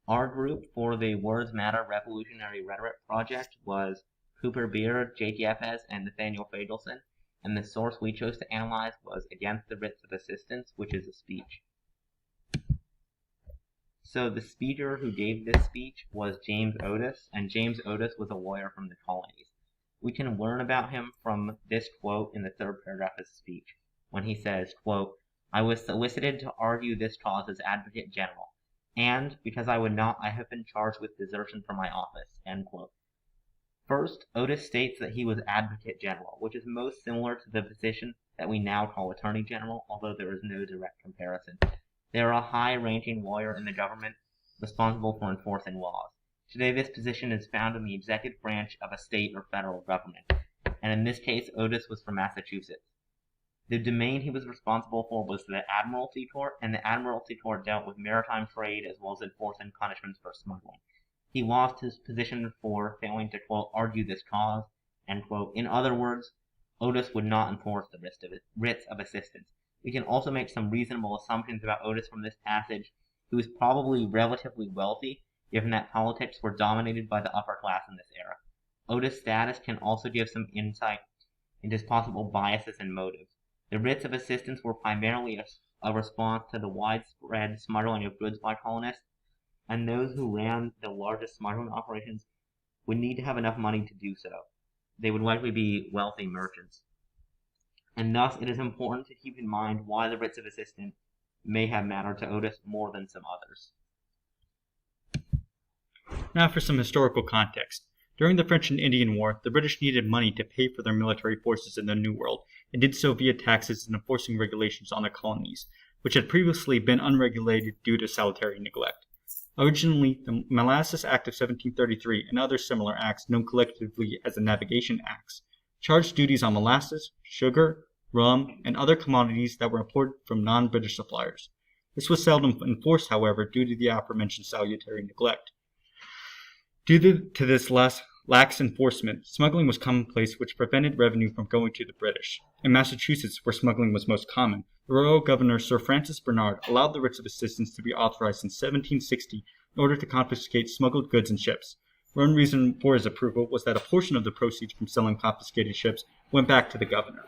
Our group for the Words Matter Revolutionary Rhetoric project was Cooper Beard, J.T. Efes, and Nathaniel Fagelson, and the source we chose to analyze was Against the Writs of Assistance, which is a speech. So the speaker who gave this speech was James Otis, and James Otis was a lawyer from the colonies. We can learn about him from this quote in the third paragraph of his speech, when he says, quote, "I was solicited to argue this cause as Advocate General, and, because I would not, I have been charged with desertion from my office," end quote. First, Otis states that he was Advocate General, which is most similar to the position that we now call Attorney General, although there is no direct comparison. They are a high-ranking lawyer in the government responsible for enforcing laws. Today, this position is found in the executive branch of a state or federal government, and in this case, Otis was from Massachusetts. The domain he was responsible for was the Admiralty Court, and the Admiralty Court dealt with maritime trade as well as enforcing punishments for smuggling. He lost his position for failing to, quote, "argue this cause," end quote. In other words, Otis would not enforce the writs of assistance. We can also make some reasonable assumptions about Otis from this passage. He was probably relatively wealthy, given that politics were dominated by the upper class in this era. Otis' status can also give some insight into his possible biases and motives. The writs of assistance were primarily a response to the widespread smuggling of goods by colonists, and those who ran the largest smuggling operations would need to have enough money to do so. They would likely be wealthy merchants. And thus, it is important to keep in mind why the writs of assistance may have mattered to Otis more than some others. Now for some historical context. During the French and Indian War, the British needed money to pay for their military forces in the New World, and did so via taxes and enforcing regulations on the colonies, which had previously been unregulated due to salutary neglect. Originally, the Molasses Act of 1733 and other similar acts, known collectively as the Navigation Acts, charged duties on molasses, sugar, rum, and other commodities that were imported from non-British suppliers. This was seldom enforced, however, due to the aforementioned salutary neglect. Due to this lax enforcement, smuggling was commonplace, which prevented revenue from going to the British. In Massachusetts, where smuggling was most common, the royal governor Sir Francis Bernard allowed the writs of assistance to be authorized in 1760 in order to confiscate smuggled goods and ships. One reason for his approval was that a portion of the proceeds from selling confiscated ships went back to the governor.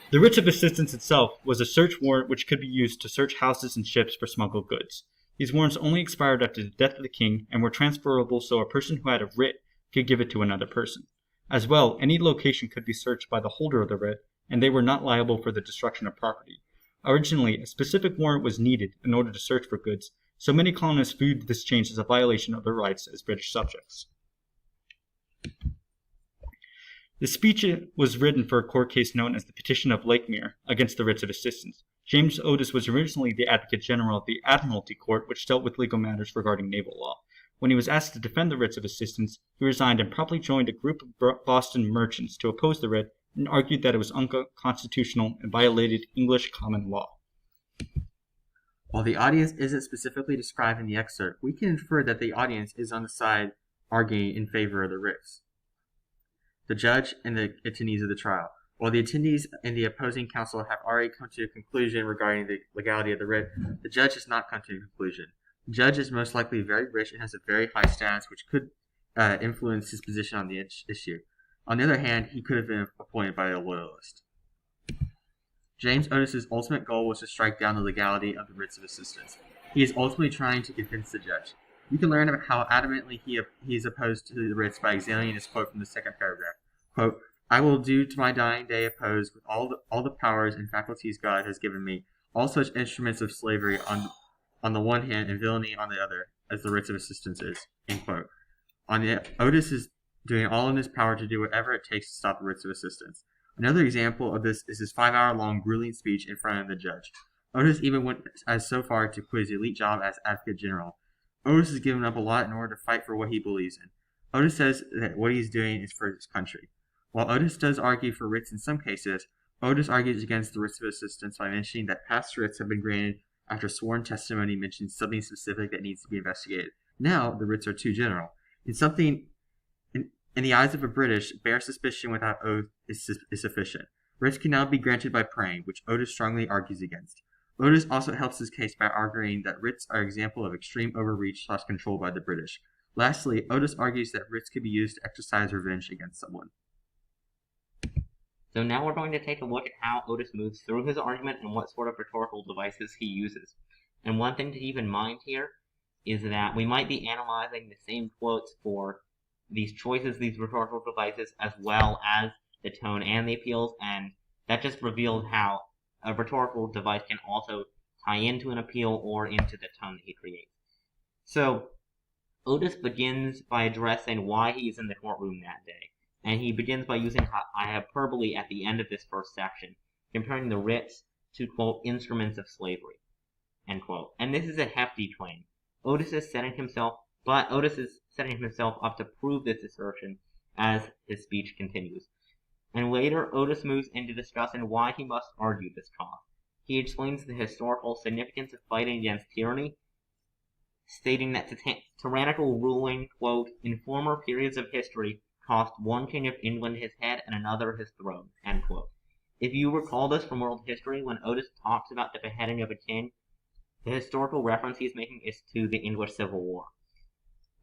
The writs of assistance itself was a search warrant which could be used to search houses and ships for smuggled goods. These warrants only expired after the death of the king and were transferable, so a person who had a writ could give it to another person. As well, any location could be searched by the holder of the writ, and they were not liable for the destruction of property. Originally, a specific warrant was needed in order to search for goods, so many colonists viewed this change as a violation of their rights as British subjects. The speech was written for a court case known as the Petition of Lakemere against the writs of assistance. James Otis was originally the Advocate General of the Admiralty Court, which dealt with legal matters regarding naval law. When he was asked to defend the writs of assistance, he resigned and promptly joined a group of Boston merchants to oppose the writ and argued that it was unconstitutional and violated English common law. While the audience isn't specifically described in the excerpt, we can infer that the audience is on the side arguing in favor of the writs. The judge and the attendees of the trial. While the attendees and the opposing counsel have already come to a conclusion regarding the legality of the writ, the judge has not come to a conclusion. The judge is most likely very rich and has a very high status, which could influence his position on the issue. On the other hand, he could have been appointed by a loyalist. James Otis's ultimate goal was to strike down the legality of the writs of assistance. He is ultimately trying to convince the judge. You can learn about how adamantly he is opposed to the writs by examining his quote from the second paragraph. Quote, "I will do to my dying day oppose with all the powers and faculties God has given me, all such instruments of slavery on the one hand and villainy on the other, as the writs of assistance is." End quote. Otis is doing all in his power to do whatever it takes to stop the writs of assistance. Another example of this is his 5-hour-long grueling speech in front of the judge. Otis even went as so far to quit his elite job as Advocate General. Otis has given up a lot in order to fight for what he believes in. Otis says that what he's doing is for his country. While Otis does argue for writs in some cases, Otis argues against the writs of assistance by mentioning that past writs have been granted after sworn testimony mentions something specific that needs to be investigated. Now, the writs are too general. In the eyes of a British, bare suspicion without oath is sufficient. Writs can now be granted by praying, which Otis strongly argues against. Otis also helps his case by arguing that writs are an example of extreme overreach / control by the British. Lastly, Otis argues that writs could be used to exercise revenge against someone. So now we're going to take a look at how Otis moves through his argument and what sort of rhetorical devices he uses. And one thing to keep in mind here is that we might be analyzing the same quotes for these choices, these rhetorical devices, as well as the tone and the appeals, and that just reveals how a rhetorical device can also tie into an appeal or into the tone that he creates. So Otis begins by addressing why he is in the courtroom that day. And he begins by using hyperbole at the end of this first section, comparing the writs to, quote, instruments of slavery, end quote. And this is a hefty claim. Otis is setting himself up to prove this assertion as his speech continues. And later, Otis moves into discussing why he must argue this cause. He explains the historical significance of fighting against tyranny, stating that tyrannical ruling, quote, in former periods of history, cost one king of England his head and another his throne, end quote. If you recall this from world history, when Otis talks about the beheading of a king, the historical reference he's making is to the English Civil War.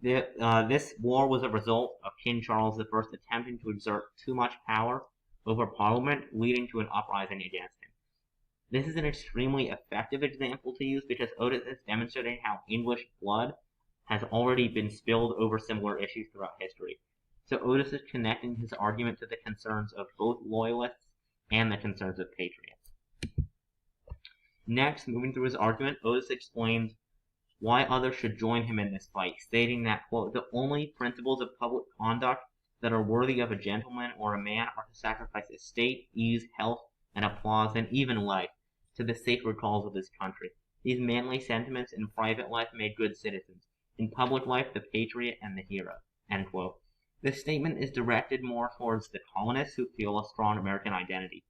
This war was a result of King Charles I attempting to exert too much power over Parliament, leading to an uprising against him. This is an extremely effective example to use because Otis is demonstrating how English blood has already been spilled over similar issues throughout history. So Otis is connecting his argument to the concerns of both loyalists and the concerns of patriots. Next, moving through his argument, Otis explains why others should join him in this fight, stating that, quote, the only principles of public conduct that are worthy of a gentleman or a man are to sacrifice estate, ease, health, and applause, and even life, to the sacred cause of his country. These manly sentiments in private life make good citizens, in public life the patriot and the hero, end quote. This statement is directed more towards the colonists who feel a strong American identity.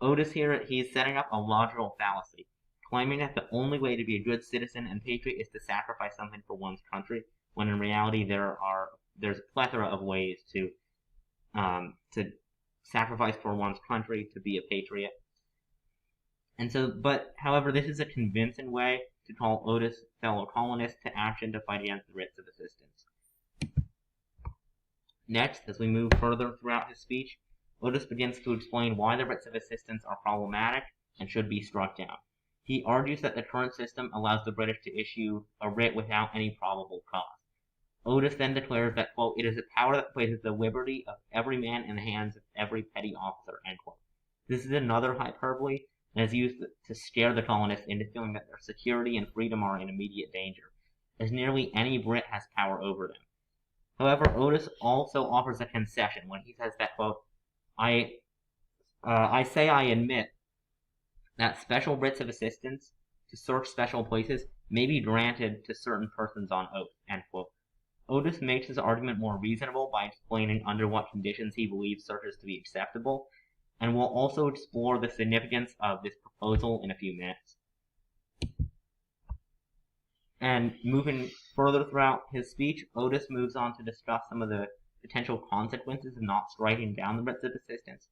Otis here, he's setting up a logical fallacy, claiming that the only way to be a good citizen and patriot is to sacrifice something for one's country, when in reality there's a plethora of ways to sacrifice for one's country, to be a patriot. And so, however, this is a convincing way to call Otis' fellow colonists to action to fight against the writs of assistance. Next, as we move further throughout his speech, Otis begins to explain why the writs of assistance are problematic and should be struck down. He argues that the current system allows the British to issue a writ without any probable cause. Otis then declares that, quote, it is a power that places the liberty of every man in the hands of every petty officer, end quote. This is another hyperbole and is used to scare the colonists into feeling that their security and freedom are in immediate danger, as nearly any Brit has power over them. However, Otis also offers a concession when he says that, quote, I admit that special writs of assistance to search special places may be granted to certain persons on oath, end quote. Otis makes his argument more reasonable by explaining under what conditions he believes searches to be acceptable, and will also explore the significance of this proposal in a few minutes. And moving further throughout his speech, Otis moves on to discuss some of the potential consequences of not striking down the writs of assistance.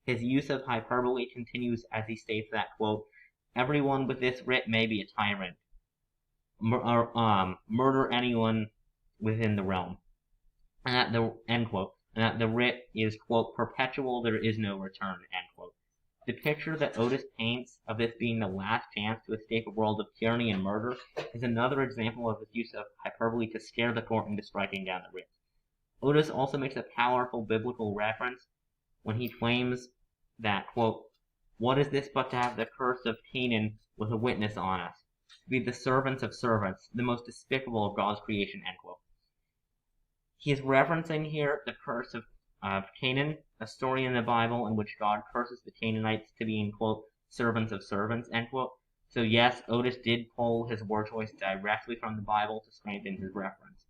His use of hyperbole continues as he states that, quote, everyone with this writ may be a tyrant, murder anyone within the realm, and that the, end quote, and that the writ is, quote, perpetual, there is no return, end quote. The picture that Otis paints of this being the last chance to escape a world of tyranny and murder is another example of his use of hyperbole to scare the court into striking down the writs. Otis also makes a powerful biblical reference when he claims that, quote, what is this but to have the curse of Canaan with a witness on us, to be the servants of servants, the most despicable of God's creation, end quote. He is referencing here the curse of Canaan, a story in the Bible in which God curses the Canaanites to being, quote, servants of servants, end quote. So yes, Otis did pull his word choice directly from the Bible to strengthen his reference.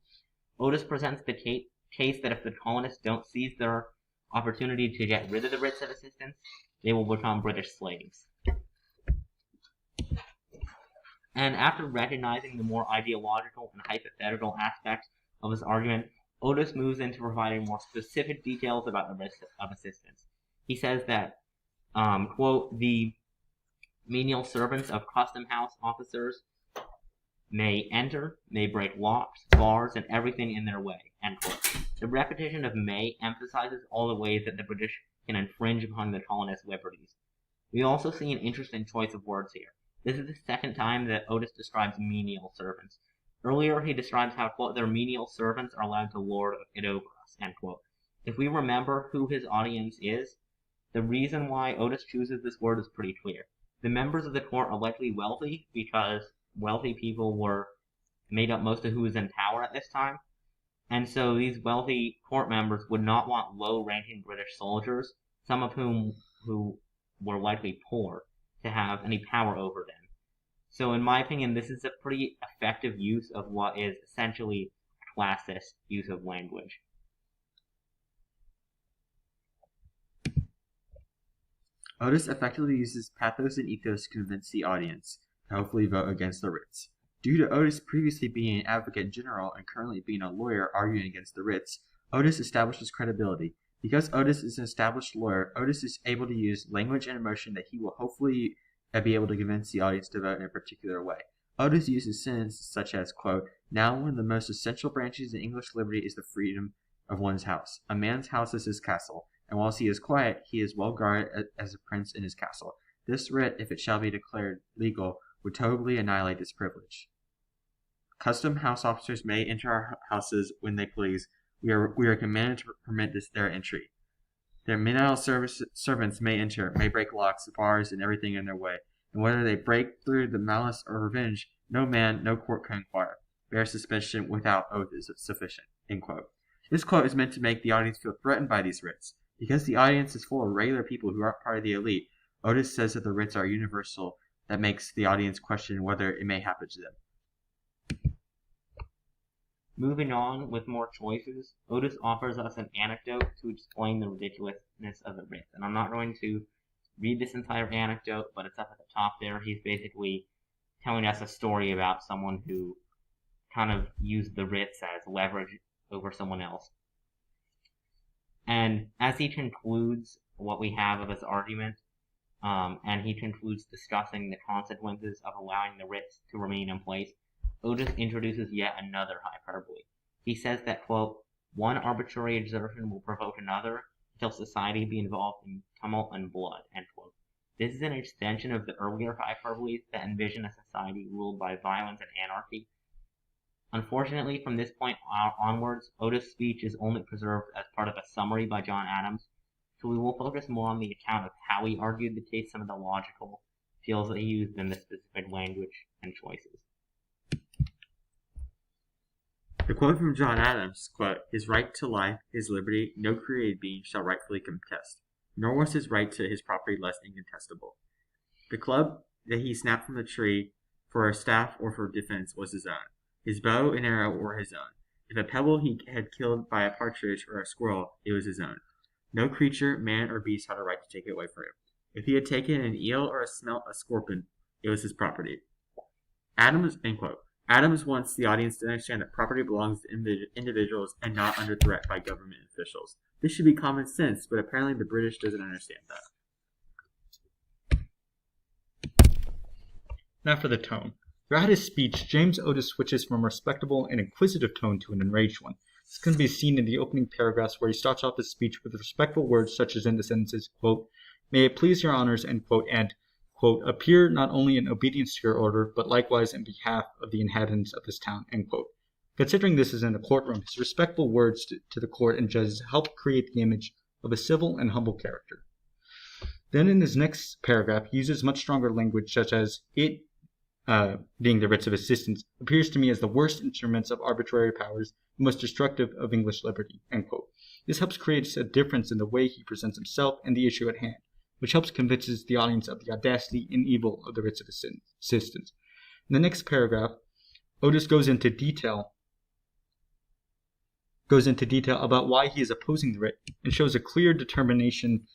Otis presents the case that if the colonists don't seize their opportunity to get rid of the writs of assistance, they will become British slaves. And after recognizing the more ideological and hypothetical aspects of his argument, Otis moves into providing more specific details about the writs of assistance. He says that, quote, the Menial servants of custom house officers may enter, may break locks, bars, and everything in their way, end quote. The repetition of may emphasizes all the ways that the British can infringe upon the colonists' liberties. We also see an interesting choice of words here. This is the second time that Otis describes menial servants. Earlier, he describes how, quote, their menial servants are allowed to lord it over us, end quote. If we remember who his audience is, the reason why Otis chooses this word is pretty clear. The members of the court are likely wealthy because wealthy people were made up most of who was in power at this time. And so these wealthy court members would not want low-ranking British soldiers, some of whom who were likely poor, to have any power over them. So in my opinion, this is a pretty effective use of what is essentially a classist use of language. Otis effectively uses pathos and ethos to convince the audience to hopefully vote against the writs. Due to Otis previously being an advocate general and currently being a lawyer arguing against the writs, Otis establishes credibility. Because Otis is an established lawyer, Otis is able to use language and emotion that he will hopefully be able to convince the audience to vote in a particular way. Otis uses sentences such as, quote, now one of the most essential branches in English liberty is the freedom of one's house. A man's house is his castle, and whilst he is quiet, he is well guarded as a prince in his castle. This writ, if it shall be declared legal, would totally annihilate this privilege. Custom house officers may enter our houses when they please. We are commanded to permit their entry. Their menial servants may enter, may break locks, bars, and everything in their way. And whether they break through the malice or revenge, no man, no court can inquire. Bare suspicion without oath is sufficient. End quote. This quote is meant to make the audience feel threatened by these writs. Because the audience is full of regular people who aren't part of the elite, Otis says that the writs are universal. That makes the audience question whether it may happen to them. Moving on with more choices, Otis offers us an anecdote to explain the ridiculousness of the writs. And I'm not going to read this entire anecdote, but it's up at the top there. He's basically telling us a story about someone who kind of used the writs as leverage over someone else. And as he concludes what we have of his argument, and he concludes discussing the consequences of allowing the writs to remain in place, Otis introduces yet another hyperbole. He says that, quote, one arbitrary exertion will provoke another until society be involved in tumult and blood, end quote. This is an extension of the earlier hyperboles that envision a society ruled by violence and anarchy. Unfortunately, from this point onwards, Otis' speech is only preserved as part of a summary by John Adams, so we will focus more on the account of how he argued the case, some of the logical feels that he used, in the specific language and choices. The quote from John Adams, quote, his right to life, his liberty, no created being shall rightfully contest, nor was his right to his property less incontestable. The club that he snapped from the tree for a staff or for defense was his own. His bow and arrow were his own. If a pebble he had killed by a partridge or a squirrel, it was his own. No creature, man or beast had a right to take it away from him. If he had taken an eel or smelt a scorpion, it was his property. Adams, end quote. Adams wants the audience to understand that property belongs to individuals and not under threat by government officials. This should be common sense, but apparently the British doesn't understand that. Now for the tone. Throughout his speech, James Otis switches from a respectable and inquisitive tone to an enraged one. This can be seen in the opening paragraphs where he starts off his speech with respectful words such as in the sentences, quote, may it please your honors, end quote, and, quote, appear not only in obedience to your order, but likewise in behalf of the inhabitants of this town, end quote. Considering this is in a courtroom, his respectful words to the court and judges help create the image of a civil and humble character. Then in his next paragraph, he uses much stronger language such as it, being the writs of assistance, appears to me as the worst instruments of arbitrary powers, the most destructive of English liberty, end quote. This helps create a difference in the way he presents himself and the issue at hand, which helps convinces the audience of the audacity and evil of the writs of assistance. In the next paragraph, Otis goes into detail about why he is opposing the writ and shows a clear determination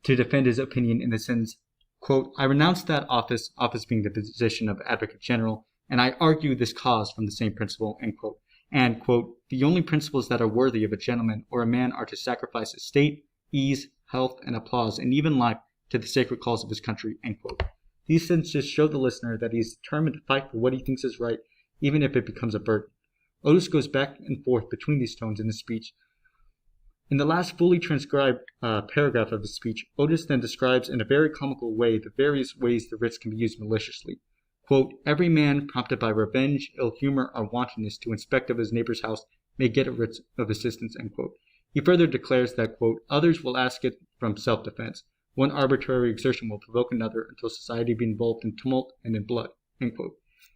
to defend his opinion in the sentence, quote, I renounce that office being the position of Advocate General, and I argue this cause from the same principle, end quote. And, quote, the only principles that are worthy of a gentleman or a man are to sacrifice estate, ease, health, and applause, and even life to the sacred cause of his country, end quote. These sentences show the listener that he is determined to fight for what he thinks is right, even if it becomes a burden. Otis goes back and forth between these tones in his speech. In the last fully transcribed paragraph of his speech, Otis then describes in a very comical way the various ways the writs can be used maliciously. Quote, every man prompted by revenge, ill humor, or wantonness to inspect of his neighbor's house may get a writ of assistance, end quote. He further declares that, quote, others will ask it from self-defense. One arbitrary exertion will provoke another until society be involved in tumult and in blood, end quote.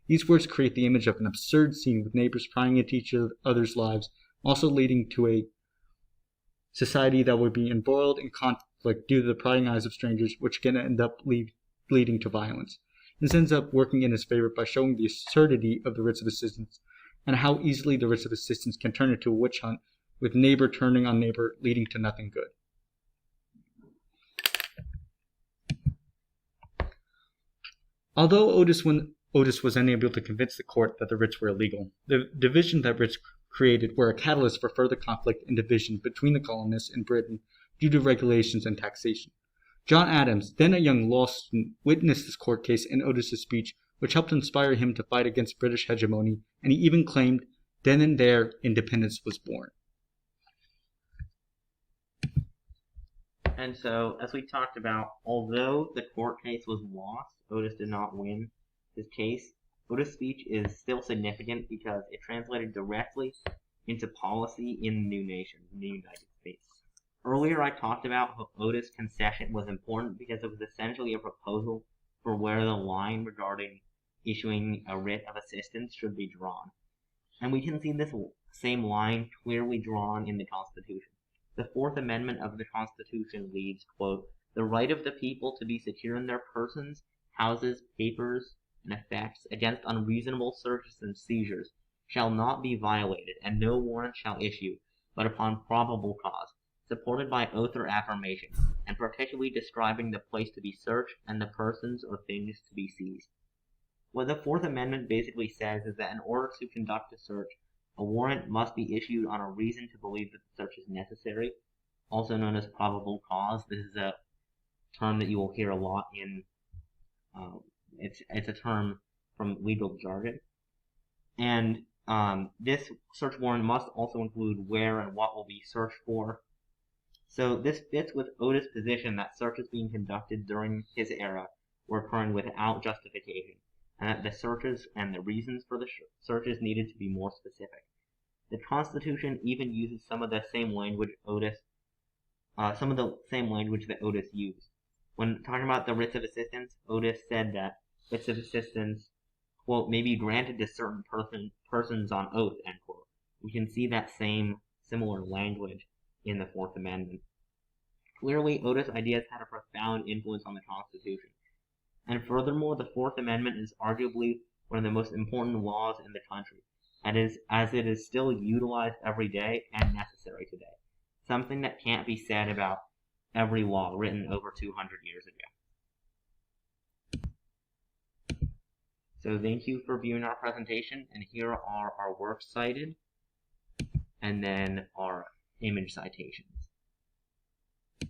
These words create the image of an absurd scene with neighbors prying into each other's lives, also leading to a society that would be embroiled in conflict due to the prying eyes of strangers, which can end up leading to violence. This ends up working in his favor by showing the absurdity of the writs of assistance and how easily the writs of assistance can turn into a witch hunt, with neighbor turning on neighbor, leading to nothing good. Although Otis was unable to convince the court that the writs were illegal, the division that writs created were a catalyst for further conflict and division between the colonists in Britain due to regulations and taxation. John Adams, then a young law student, witnessed this court case in Otis's speech, which helped inspire him to fight against British hegemony, and he even claimed, then and there, independence was born. And so, as we talked about, although the court case was lost, Otis did not win his case. Otis' speech is still significant because it translated directly into policy in the new nation, in the United States. Earlier I talked about how Otis' concession was important because it was essentially a proposal for where the line regarding issuing a writ of assistance should be drawn. And we can see this same line clearly drawn in the Constitution. The Fourth Amendment of the Constitution reads, quote, the right of the people to be secure in their persons, houses, papers, and effects against unreasonable searches and seizures shall not be violated, and no warrant shall issue, but upon probable cause, supported by oath or affirmation, and particularly describing the place to be searched and the persons or things to be seized. What the Fourth Amendment basically says is that in order to conduct a search, a warrant must be issued on a reason to believe that the search is necessary, also known as probable cause. This is a term that you will hear a lot in, it's a term from legal jargon. And this search warrant must also include where and what will be searched for. So this fits with Otis' position that searches being conducted during his era were occurring without justification, and that the searches and the reasons for the searches needed to be more specific. The Constitution even uses some of the same language that Otis used. When talking about the writs of assistance, Otis said that writs of assistance, quote, may be granted to certain persons on oath, end quote. We can see that same similar language in the Fourth Amendment. Clearly, Otis' ideas had a profound influence on the Constitution. And furthermore, the Fourth Amendment is arguably one of the most important laws in the country, as it is still utilized every day and necessary today. Something that can't be said about every law written over 200 years ago. So thank you for viewing our presentation, and here are our works cited, and then our image citations.